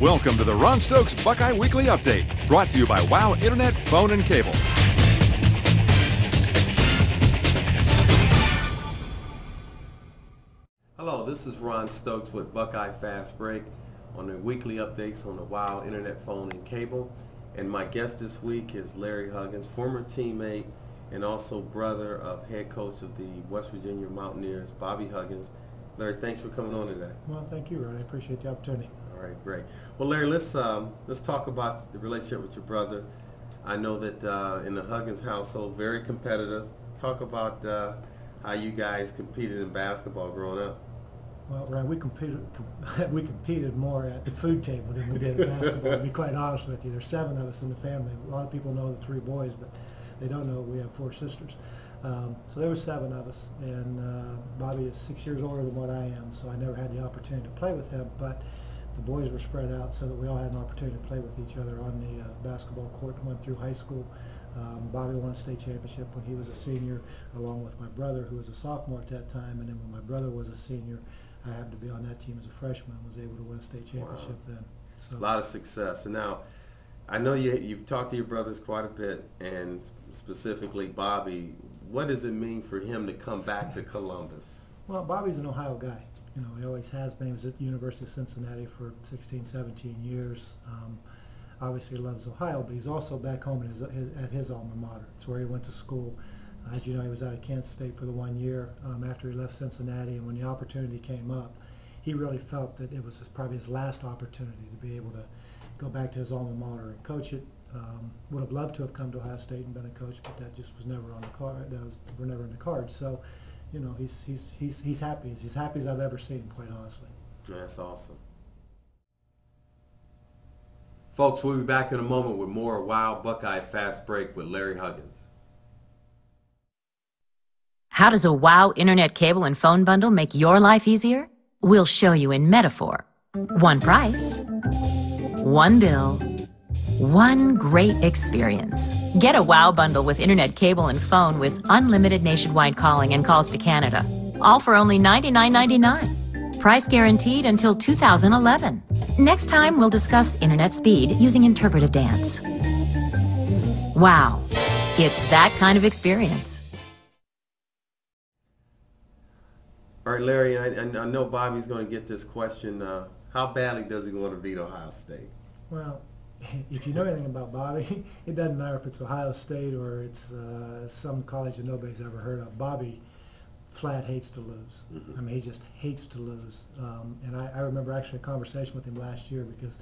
Welcome to the Ron Stokes Buckeye Weekly Update, brought to you by WOW Internet, Phone, and Cable. Hello, this is Ron Stokes with Buckeye Fast Break on the weekly updates on the WOW Internet, Phone, and Cable. And my guest this week is Larry Huggins, former teammate and also brother of head coach of the West Virginia Mountaineers, Bobby Huggins. Larry, thanks for coming on today. Well, thank you, Ron. I appreciate the opportunity. All right, great. Well, Larry, let's talk about the relationship with your brother. I know that in the Huggins household, very competitive. Talk about how you guys competed in basketball growing up. Well, Ron, we competed more at the food table than we did at basketball, to be quite honest with you. There's 7 of us in the family. A lot of people know the 3 boys, but they don't know we have 4 sisters. So there were 7 of us, and Bobby is 6 years older than what I am, so I never had the opportunity to play with him, but the boys were spread out so that we all had an opportunity to play with each other on the basketball court and went through high school. Bobby won a state championship when he was a senior, along with my brother, who was a sophomore at that time, and then when my brother was a senior, I happened to be on that team as a freshman and was able to win a state championship then. So, a lot of success. And now, I know you've talked to your brothers quite a bit, and specifically Bobby. What does it mean for him to come back to Columbus? Well, Bobby's an Ohio guy. You know, he always has been. He was at the University of Cincinnati for 16, 17 years. Obviously loves Ohio, but he's also back home at his alma mater. It's where he went to school. As you know, he was out of Kansas State for the 1 year after he left Cincinnati, and when the opportunity came up, he really felt that it was probably his last opportunity to be able to go back to his alma mater and coach it. Would have loved to have come to Ohio State and been a coach, but that just was never on the card. We're never in the cards. So, you know, he's happy. He's as happy as I've ever seen him, quite honestly. That's awesome. Folks, we'll be back in a moment with more WOW Buckeye Fast Break with Larry Huggins. How does a WOW Internet cable and phone bundle make your life easier? We'll show you in metaphor. One price, one bill, one great experience. Get a WOW bundle with Internet cable and phone with unlimited nationwide calling and calls to Canada. All for only $99.99. Price guaranteed until 2011. Next time, we'll discuss Internet speed using interpretive dance. WOW. It's that kind of experience. All right, Larry, I know Bobby's going to get this question. How badly does he want to beat Ohio State? Well, if you know anything about Bobby, it doesn't matter if it's Ohio State or it's some college that nobody's ever heard of. Bobby flat hates to lose. I mean, he just hates to lose. And I remember actually a conversation with him last year because,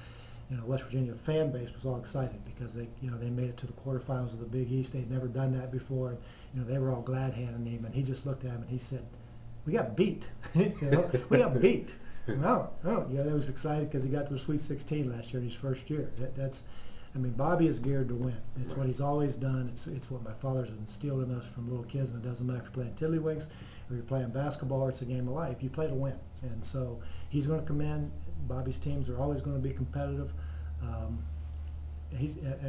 you know, West Virginia fan base was all excited because they made it to the quarterfinals of the Big East. They'd never done that before. And, you know, they were all glad handing him, and he just looked at him and he said, "We got beat." You know, we got beat. No, yeah, they was excited because he got to the Sweet 16 last year in his first year. I mean, Bobby is geared to win. It's what he's always done. It's what my father's instilled in us from little kids, and it doesn't matter if you're playing tiddlywinks or you're playing basketball or it's a game of life. You play to win, and so he's going to come in. Bobby's teams are always going to be competitive. I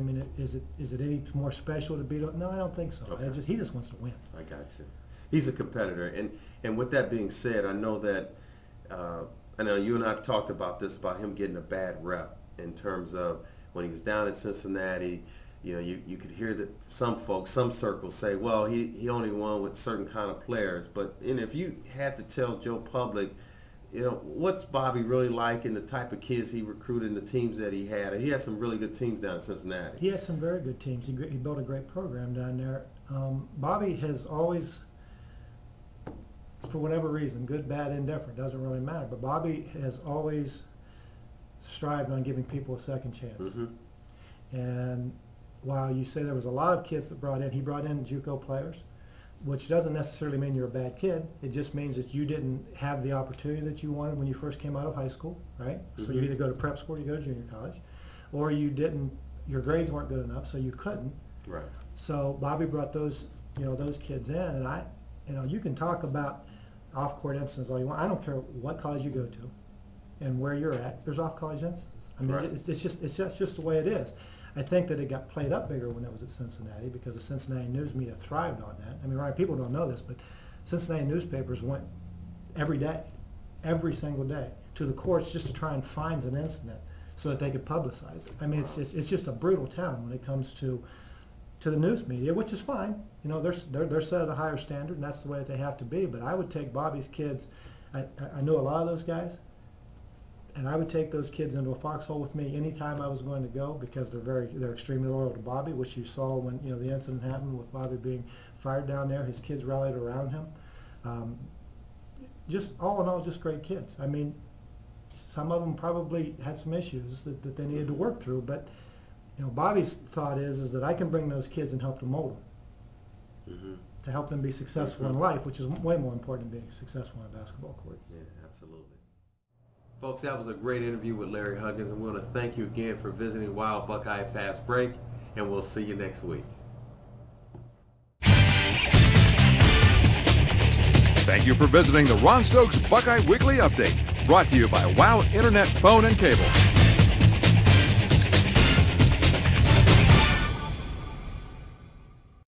mean, is it any more special to beat him? No, I don't think so. Okay. He just wants to win. I got you. He's a competitor, and with that being said, I know that I know you and I have talked about this, about him getting a bad rep in terms of when he was down in Cincinnati. You know, you could hear that some folks, some circles say, well, he only won with certain kind of players. But if you had to tell Joe Public, you know, what's Bobby really like and the type of kids he recruited and the teams that he had some really good teams down in Cincinnati. He has some very good teams. He built a great program down there. Bobby has always, for whatever reason, good, bad, indifferent, doesn't really matter, but Bobby has always strived on giving people a second chance. And while you say there was a lot of kids that he brought in JUCO players, which doesn't necessarily mean you're a bad kid. It just means that you didn't have the opportunity that you wanted when you first came out of high school, right? So you either go to prep school or you go to junior college, or your grades weren't good enough, so you couldn't. Right. So Bobby brought those kids in, and you can talk about off-court incidents all you want. I don't care what college you go to and where you're at. There's off-college instances. I mean, it's just the way it is. I think that it got played up bigger when it was at Cincinnati because the Cincinnati news media thrived on that. I mean, right? People don't know this, but Cincinnati newspapers went every day, every single day, to the courts just to try and find an incident so that they could publicize it. I mean, it's just a brutal town when it comes to the news media, which is fine. You know, they're set at a higher standard, and that's the way that they have to be. But I would take Bobby's kids. I knew a lot of those guys, and I would take those kids into a foxhole with me anytime I was going to go, because they're extremely loyal to Bobby, which you saw when the incident happened with Bobby being fired down there. His kids rallied around him. Just all in all, just great kids. I mean, some of them probably had some issues that they needed to work through, but Bobby's thought is that I can bring those kids and help to mold them, to help them be successful in life, which is way more important than being successful on a basketball court. Yeah, absolutely. Folks, that was a great interview with Larry Huggins, and we want to thank you again for visiting Wild Buckeye Fast Break, and we'll see you next week. Thank you for visiting the Ron Stokes Buckeye Weekly Update, brought to you by WOW Internet Phone and Cable.